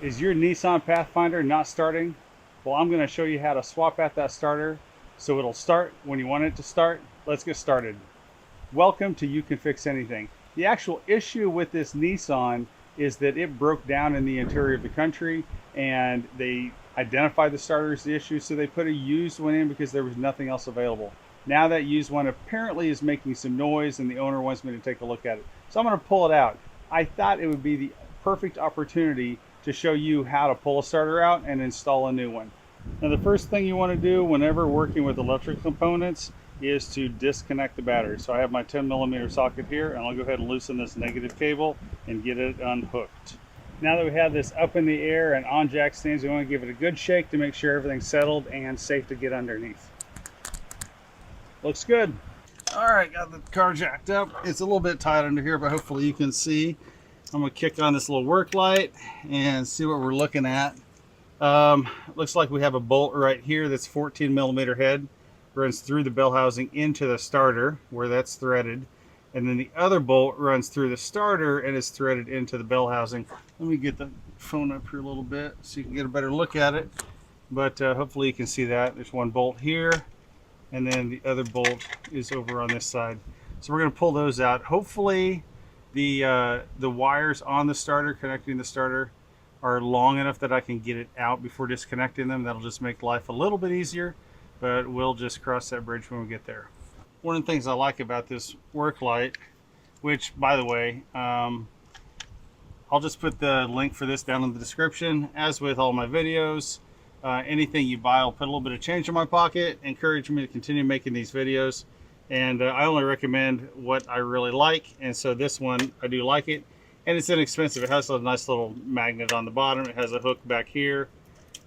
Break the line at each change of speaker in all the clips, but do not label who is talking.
Is your Nissan Pathfinder not starting? Well, I'm going to show you how to swap out that starter so it'll start when you want it to start. Let's get started. Welcome to You Can Fix Anything. The actual issue with this Nissan is that it broke down in the interior of the country, and they identified the starter as the issue, so they put a used one in because there was nothing else available. Now that used one apparently is making some noise, and the owner wants me to take a look at it. So I'm going to pull it out. I thought it would be the perfect opportunity to show you how to pull a starter out and install a new one. Now, the first thing you want to do whenever working with electric components is to disconnect the battery. So I have my 10mm socket here, and I'll go ahead and loosen this negative cable and get it unhooked. Now that we have this up in the air and on jack stands, we want to give it a good shake to make sure everything's settled and safe to get underneath. Looks good. All right, got the car jacked up. It's a little bit tight under here, but hopefully you can see. I'm gonna kick on this little work light and see what we're looking at. Looks like we have a bolt right here that's 14mm head, runs through the bell housing into the starter where that's threaded, and then the other bolt runs through the starter and is threaded into the bell housing. Let me get the phone up here a little bit so you can get a better look at it, but hopefully you can see that. There's one bolt here, and then the other bolt is over on this side. So we're going to pull those out. Hopefully the wires on the starter connecting the starter are long enough that I can get it out before disconnecting them. That'll just make life a little bit easier, but we'll just cross that bridge when we get there. One of the things I like about this work light, which by the way, I'll just put the link for this down in the description. As with all my videos, anything you buy, I'll put a little bit of change in my pocket, encourage me to continue making these videos. And I only recommend what I really like, and so this one, I do like it, and it's inexpensive. It has a nice little magnet on the bottom. It has a hook back here,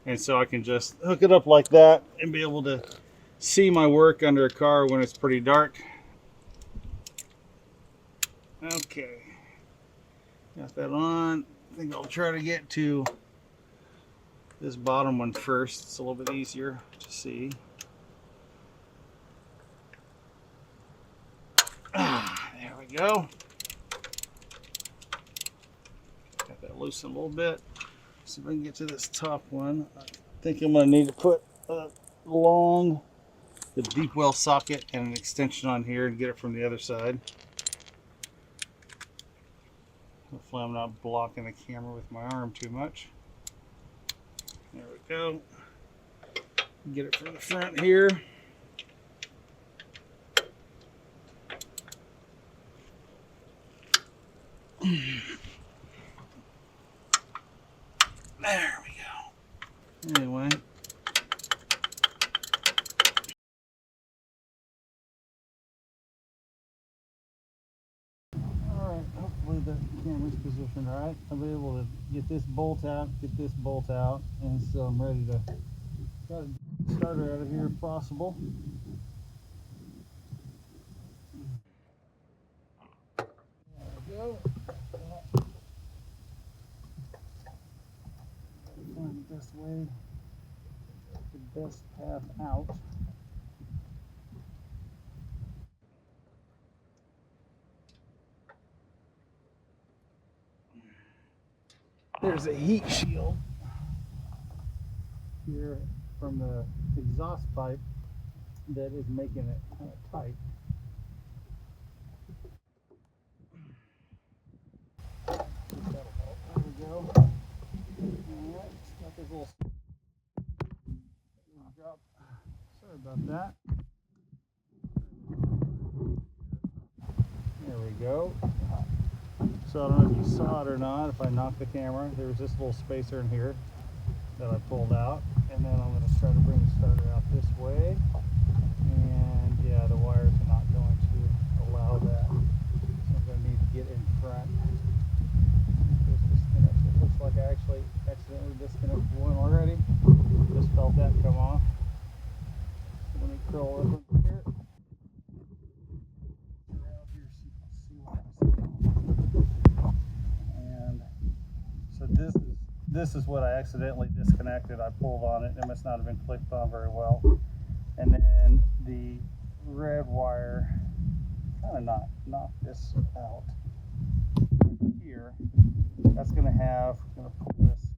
and so I can just hook it up like that and be able to see my work under a car when it's pretty dark. Okay, got that on. I think I'll try to get to this bottom one first. It's a little bit easier to see. There we go. Got that loosened a little bit. See if I can get to this top one. I think I'm going to need to put the deep well socket and an extension on here and get it from the other side. Hopefully I'm not blocking the camera with my arm too much. There we go. Get it from the front here. There we go. Anyway. Alright, hopefully the camera's positioned right. I'll be able to get this bolt out, and so I'm ready to try to get the starter out of here if possible. There we go. Find the best way, the best path out. There's a heat shield here from the exhaust pipe that is making it kind of tight. There we go. Alright, got this little drop. Sorry about that. There we go. So I don't know if you saw it or not, if I knocked the camera, there was this little spacer in here that I pulled out, and then I'm going to try to bring the starter out this way, and yeah, the wires are not going to allow that, so I'm going to need to get in front. It looks like I actually accidentally disconnected one already. Just felt that come off. So let me curl up here. And so this is what I accidentally disconnected. I pulled on it. It must not have been clipped on very well. And then the red wire, kind of knock this out here. That's going to pull this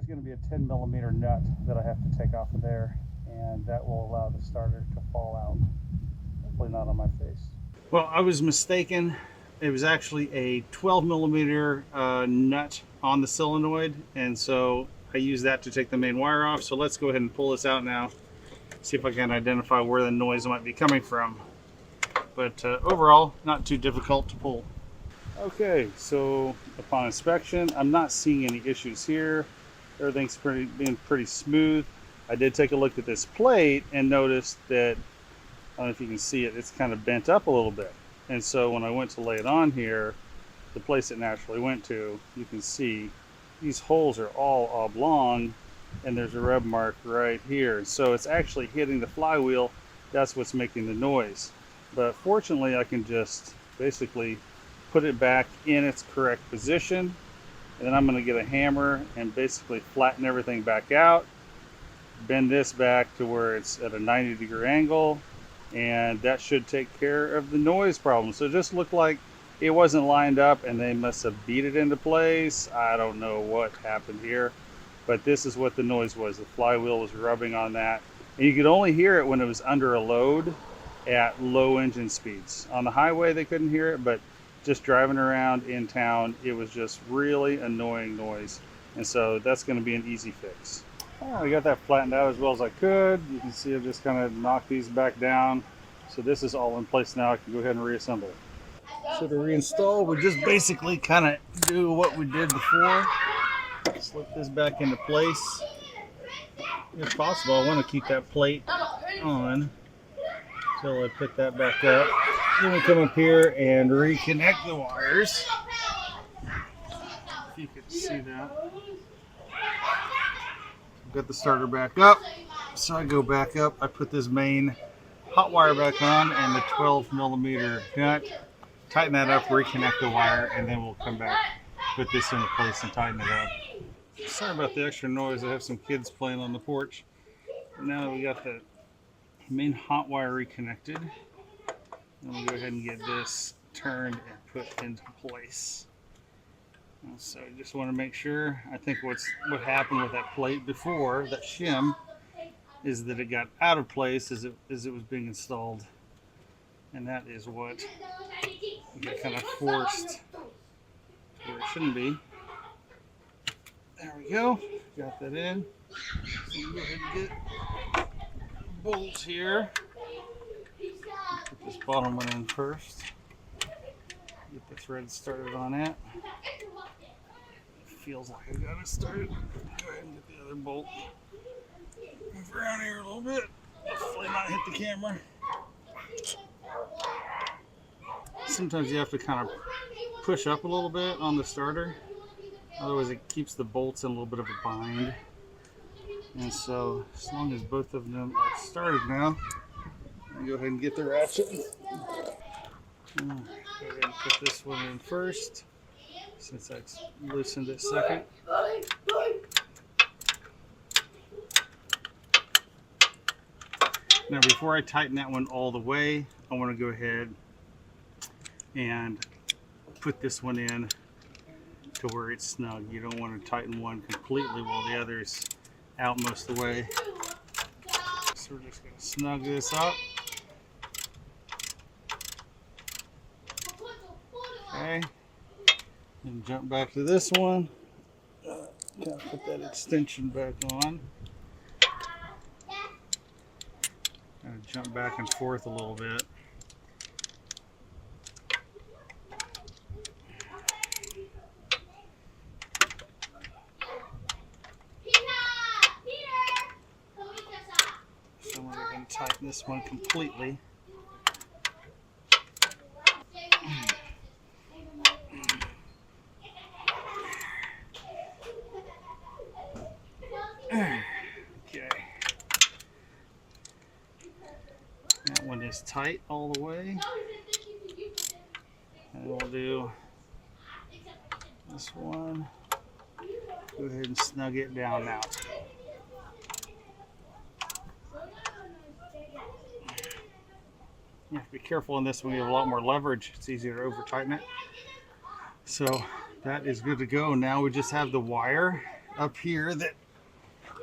there's going to be a 10 millimeter nut that I have to take off of there, and that will allow the starter to fall out. Hopefully not on my face. Well, I was mistaken. It was actually a 12 millimeter nut on the solenoid, and so I used that to take the main wire off. So let's go ahead and pull this out now, see if I can identify where the noise might be coming from. But overall, not too difficult to pull. Okay, so upon inspection, I'm not seeing any issues here. Everything's being pretty smooth. I did take a look at this plate and noticed that, I don't know if you can see it, it's kind of bent up a little bit. And so when I went to lay it on here, the place it naturally went to, you can see these holes are all oblong, and there's a rub mark right here. So it's actually hitting the flywheel. That's what's making the noise. But fortunately, I can just basically put it back in its correct position, and then I'm going to get a hammer and basically flatten everything back out, bend this back to where it's at a 90-degree angle, and that should take care of the noise problem. So it just looked like it wasn't lined up and they must have beat it into place. I don't know what happened here, but this is what the noise was. The flywheel was rubbing on that, and you could only hear it when it was under a load at low engine speeds. On the highway they couldn't hear it, but just driving around in town, it was just really annoying noise. And so that's going to be an easy fix. I got that flattened out as well as I could. You can see I just kind of knocked these back down. So this is all in place now. I can go ahead and reassemble. So to reinstall, we just basically kind of do what we did before. Slip this back into place. If possible, I want to keep that plate on until I put that back up. Then we come up here and reconnect the wires. If you can see that. Got the starter back up, so I go back up, I put this main hot wire back on and the 12 millimeter nut, tighten that up, reconnect the wire, and then we'll come back, put this into place and tighten it up. Sorry about the extra noise, I have some kids playing on the porch. But now we got the main hot wire reconnected, and we'll go ahead and get this turned and put into place. So I just want to make sure. I think what happened with that plate before, that shim, is that it got out of place as it was being installed, and that is what got kind of forced where it shouldn't be. There we go. Got that in. So we'll go ahead and get bolts here. Put this bottom one in first. Get the thread started on it. Feels like I got it started. Go ahead and get the other bolt. Move around here a little bit. Hopefully not hit the camera. Sometimes you have to kind of push up a little bit on the starter. Otherwise it keeps the bolts in a little bit of a bind. And so as long as both of them are started now, I'll go ahead and get the ratchet. Go ahead and put this one in first, since I loosened it second. Now before I tighten that one all the way, I want to go ahead and put this one in to where it's snug. You don't want to tighten one completely while the other is out most of the way. So we're just going to snug this up. Okay, and jump back to this one. Gotta put that extension back on. Gotta jump back and forth a little bit. So we're going to tighten this one completely. Okay. That one is tight all the way. And we'll do this one. Go ahead and snug it down now. You have to be careful in this one. You have a lot more leverage. It's easier to over tighten it. So that is good to go. Now we just have the wire up here that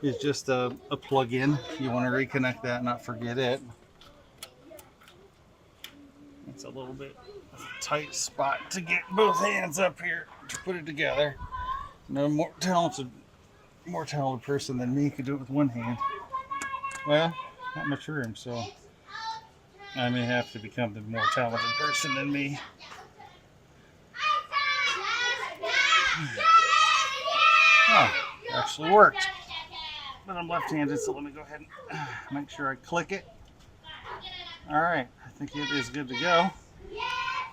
is just a plug-in. You want to reconnect that, not forget it. It's a little bit of a tight spot to get both hands up here to put it together. No more talented person than me could do it with one hand. Well, not much room, so I may have to become the more talented person than me. Oh, it actually worked. But I'm left-handed, so let me go ahead and make sure I click it. Alright, I think it is good to go.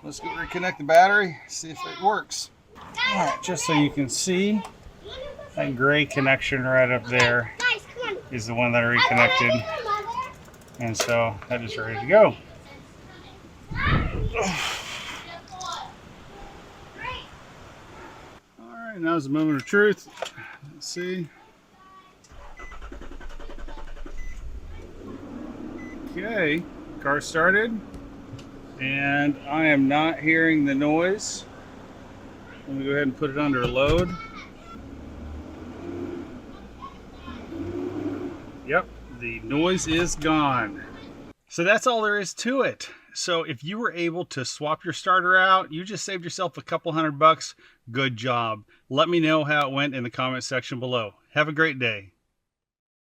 Let's go reconnect the battery, see if it works. Alright, just so you can see, that gray connection right up there is the one that I reconnected. And so that is ready to go. Alright, now's the moment of truth. Let's see. Okay, car started, and I am not hearing the noise. Let me go ahead and put it under load. Yep, the noise is gone. So that's all there is to it. So if you were able to swap your starter out, you just saved yourself a couple $100. Good job. Let me know how it went in the comment section below. Have a great day.